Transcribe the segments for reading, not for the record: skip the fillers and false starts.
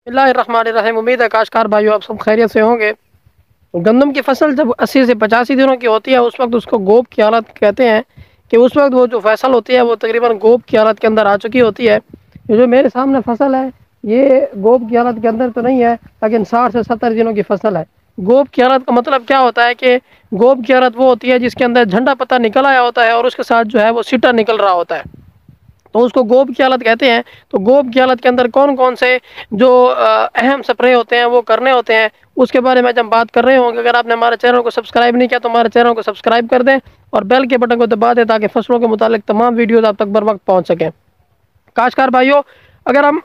बिस्मिल्लाहिर्रहमानिर्रहीम। उम्मीद है काश्तकार भाइयों आप सब खैरियत से होंगे। गंदम की फसल जब 80 से 85 दिनों की होती है उस वक्त उसको गोब की हालत कहते हैं कि उस वक्त वो जो फसल होती है वो तकरीबन गोब की हालत के अंदर आ चुकी होती है। ये जो मेरे सामने फसल है ये गोब की हालत के अंदर तो नहीं है, लेकिन 60 से 70 दिनों की फसल है। गोब की हालत का मतलब क्या होता है कि गोब की हालत वो होती है जिसके अंदर झंडा पत्ता निकल आया होता है और उसके साथ जो है वो सीटा निकल रहा होता है, तो उसको गोब की हालत कहते हैं। तो गोब की हालत के अंदर कौन कौन से जो अहम स्प्रे होते हैं वो करने होते हैं उसके बारे में आज हम बात कर रहे होंगे। अगर आपने हमारे चैनल को सब्सक्राइब नहीं किया तो हमारे चैनल को सब्सक्राइब कर दें और बेल के बटन को दबा दें ताकि फसलों के मुतालिक तमाम वीडियोज़ आप तक बर वक्त पहुँच सकें। काश्तकार भाइयों, अगर हम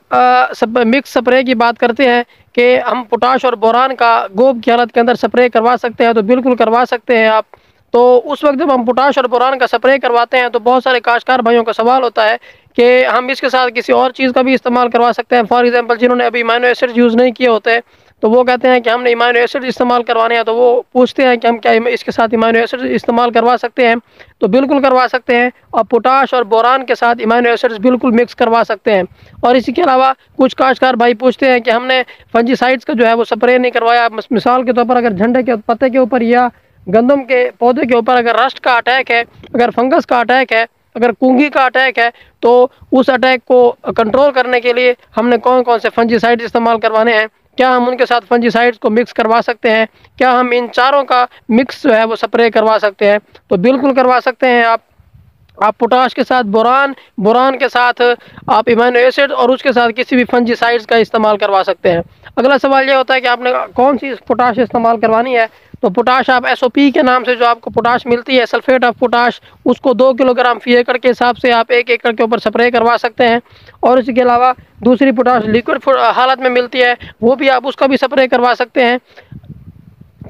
मिक्स स्प्रे की बात करते हैं कि हम पोटाश और बोरान का गोब की हालत के अंदर स्प्रे करवा सकते हैं, तो बिल्कुल करवा सकते हैं आप। तो उस वक्त जब हम पोटाश और बोरान का स्प्रे करवाते हैं तो बहुत सारे काश्तकार भाइयों का सवाल होता है कि हम इसके साथ किसी और चीज़ का भी इस्तेमाल करवा सकते हैं। फॉर एग्जांपल जिन्होंने अभी अमाइनो एसिड यूज़ नहीं किए होते तो वो कहते हैं कि हमने अमाइनो एसिड इस्तेमाल करवाने हैं, तो वो पूछते हैं कि हम क्या इसके साथ अमाइनो एसिड इस्तेमाल करवा सकते हैं। तो बिल्कुल करवा सकते हैं और पोटाश और बोरान के साथ अमाइनो एसिड्स बिल्कुल मिक्स करवा सकते हैं। और इसी के अलावा कुछ काश्तकार भाई पूछते हैं कि हमने फंजीसाइड्स का जो है वो स्प्रे नहीं करवाया। मिसाल के तौर पर अगर झंडे के पत्ते के ऊपर या गंदम के पौधे के ऊपर अगर रस्ट का अटैक है, अगर फंगस का अटैक है, अगर कुंगी का अटैक है, तो उस अटैक को कंट्रोल करने के लिए हमने कौन कौन से फंजीसाइड्स इस्तेमाल करवाने हैं, क्या हम उनके साथ फंजीसाइड्स को मिक्स करवा सकते हैं, क्या हम इन चारों का मिक्स जो है वो स्प्रे करवा सकते हैं, तो बिल्कुल करवा सकते हैं आप पोटाश के साथ बोरान, बोरान के साथ आप अमीनो एसिड और उसके साथ किसी भी फंजीसाइड्स का इस्तेमाल करवा सकते हैं। अगला सवाल ये होता है कि आपने कौन सी पोटाश इस्तेमाल करवानी है। तो पोटाश आप एसओपी के नाम से जो आपको पोटाश मिलती है, सल्फेट ऑफ पोटाश, उसको 2 किलोग्राम फी एकड़ के हिसाब से आप 1 एकड़ के ऊपर स्प्रे करवा सकते हैं। और इसके अलावा दूसरी पोटाश लिक्विड हालत में मिलती है, वो भी आप उसका भी स्प्रे करवा सकते हैं।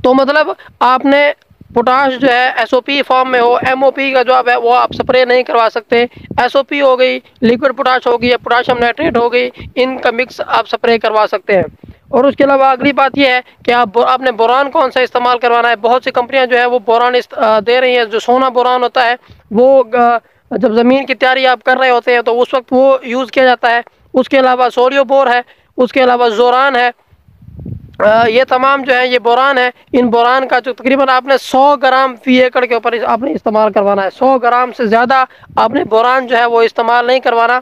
तो मतलब आपने पोटाश जो है एसओपी फॉर्म में हो, एमओपी का जो है वो आप स्प्रे नहीं करवा सकते। एसओपी हो गई, लिक्विड पोटाश हो गई या पोटाशियम नाइट्रेट हो गई, इनका मिक्स आप स्प्रे करवा सकते हैं। और उसके अलावा अगली बात यह है कि आपने बोरान कौन सा इस्तेमाल करवाना है। बहुत सी कंपनियां जो है वो बोरान दे रही हैं, जो सोना बोरान होता है वो जब ज़मीन की तैयारी आप कर रहे होते हैं तो उस वक्त वो यूज़ किया जाता है। उसके अलावा सोडियो बोर है, उसके अलावा जोरान है, ये तमाम जो है ये बोरान है। इन बोरान का जो तकरीबन आपने 100 ग्राम फी एकड़ के ऊपर आपने इस्तेमाल करवाना है। 100 ग्राम से ज़्यादा आपने बोरान जो है वो इस्तेमाल नहीं करवाना,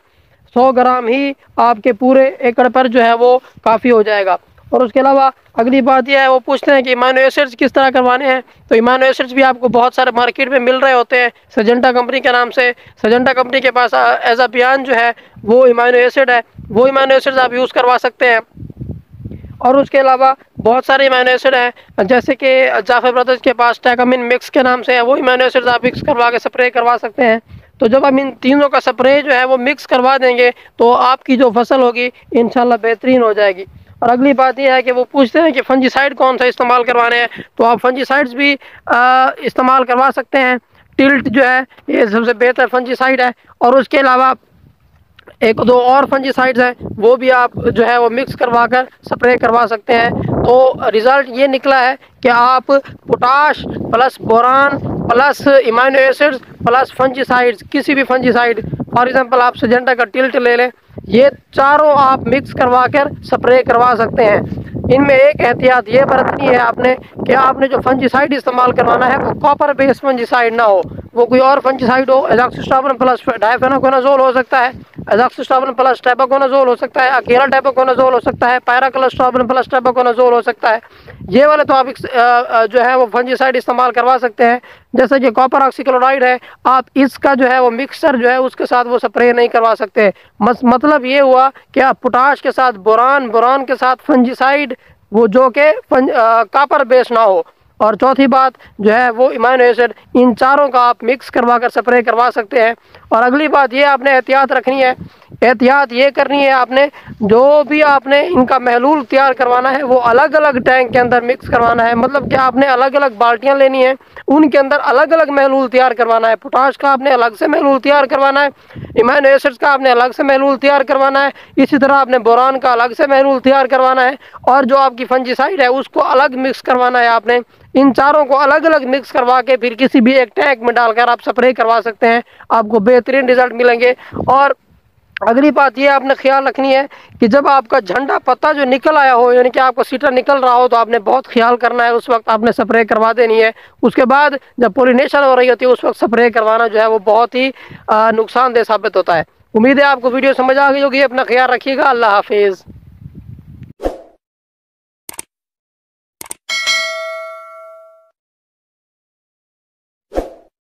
100 ग्राम ही आपके पूरे एकड़ पर जो है वो काफ़ी हो जाएगा। और उसके अलावा अगली बात यह है, वो पूछते हैं कि अमीनो एसिड्स किस तरह करवाने हैं। तो अमीनो एसिड्स भी आपको बहुत सारे मार्केट में मिल रहे होते हैं सजेंटा कंपनी के नाम से। सजेंटा कंपनी के पास एज़ापियान जो है वो अमीनो एसिड है, वो अमीनो एसिड्स आप यूज़ करवा सकते हैं। और उसके अलावा बहुत सारे अमीनो एसिड हैं, जैसे कि जाफर ब्रदर्स के पास टैकामिन मिक्स के नाम से है, वो अमीनो एसिड्स आप मिक्स करवा के स्प्रे करवा सकते हैं। तो जब हम इन तीनों का स्प्रे जो है वो मिक्स करवा देंगे तो आपकी जो फसल होगी इंशाल्लाह बेहतरीन हो जाएगी। और अगली बात यह है कि वो पूछते हैं कि फंजीसाइड कौन सा इस्तेमाल करवाने हैं। तो आप फंजीसाइड्स भी इस्तेमाल करवा सकते हैं। टिल्ट जो है ये सबसे बेहतर फंजीसाइड है। और उसके अलावा एक दो और फंजीसाइड्स हैं वो भी आप जो है वो मिक्स करवा कर स्प्रे करवा सकते हैं। तो रिज़ल्ट ये निकला है कि आप potash plus boron plus amino acids plus fungicides, किसी भी फंजीसाइड, फॉर एग्जांपल आप सिजेंटा का टिल्ट ले लें, ये चारों आप मिक्स करवा कर स्प्रे करवा सकते हैं। इनमें एक एहतियात ये बरतनी है आपने कि आपने जो फंजीसाइड इस्तेमाल करवाना है वो कॉपर बेस्ड फंजीसाइड ना हो, वो कोई और फंजीसाइड हो। एज़ाक्सिस्ट्राबिन प्लस डायफेनाकोनाजोल हो सकता है, एज़ाक्सिस्ट्राबिन प्लस टेबाकोनाजोल हो सकता है, अकेला टेबाकोनाजोल हो सकता है, पैराक्लोस्ट्राबिन प्लस टेबाकोनाजोल हो सकता है। ये वाले तो आप जो है वो फंजीसाइड इस्तेमाल करवा सकते हैं। जैसे कि कॉपर ऑक्सीक्लोराइड है, आप इसका जो है वो मिक्सचर जो है उसके साथ वो स्प्रे नहीं करवा सकते। मतलब ये हुआ कि आप पोटाश के साथ बोरान, बोरान के साथ फंजीसाइड वो जो कि कॉपर बेस ना हो। और चौथी बात जो है वो अमीनो एसिड, इन चारों का आप मिक्स करवा कर स्प्रे करवा सकते हैं। और अगली बात ये आपने एहतियात रखनी है, एहतियात ये करनी है आपने, जो भी आपने इनका महलूल तैयार करवाना है वो अलग अलग टैंक के अंदर मिक्स करवाना है। मतलब कि आपने अलग अलग बाल्टियाँ लेनी है, उनके अंदर अलग अलग महलूल तैयार करवाना है। पोटाश का आपने अलग से महलूल तैयार करवाना है, अमीनो एसिड्स का आपने अलग से महलूल तैयार करवाना है, इसी तरह आपने बोरान का अलग से महलूल तैयार करवाना है, और जो आपकी फंजीसाइड है उसको अलग मिक्स करवाना है आपने। इन चारों को अलग अलग मिक्स करवा के फिर किसी भी एक टैंक में डालकर आप स्प्रे करवा सकते हैं, आपको बेहतरीन रिजल्ट मिलेंगे। और अगली बात ये आपने ख्याल रखनी है कि जब आपका झंडा पत्ता जो निकल आया हो, यानी कि आपका सीटा निकल रहा हो, तो आपने बहुत ख्याल करना है, उस वक्त आपने स्प्रे करवा देनी है। उसके बाद जब पोलिनेशन हो रही होती है उस वक्त स्प्रे करवाना जो है वो बहुत ही नुकसानदेह साबित होता है। उम्मीद है आपको वीडियो समझ आ गई होगी। अपना ख्याल रखिएगा। अल्लाह हाफिज़।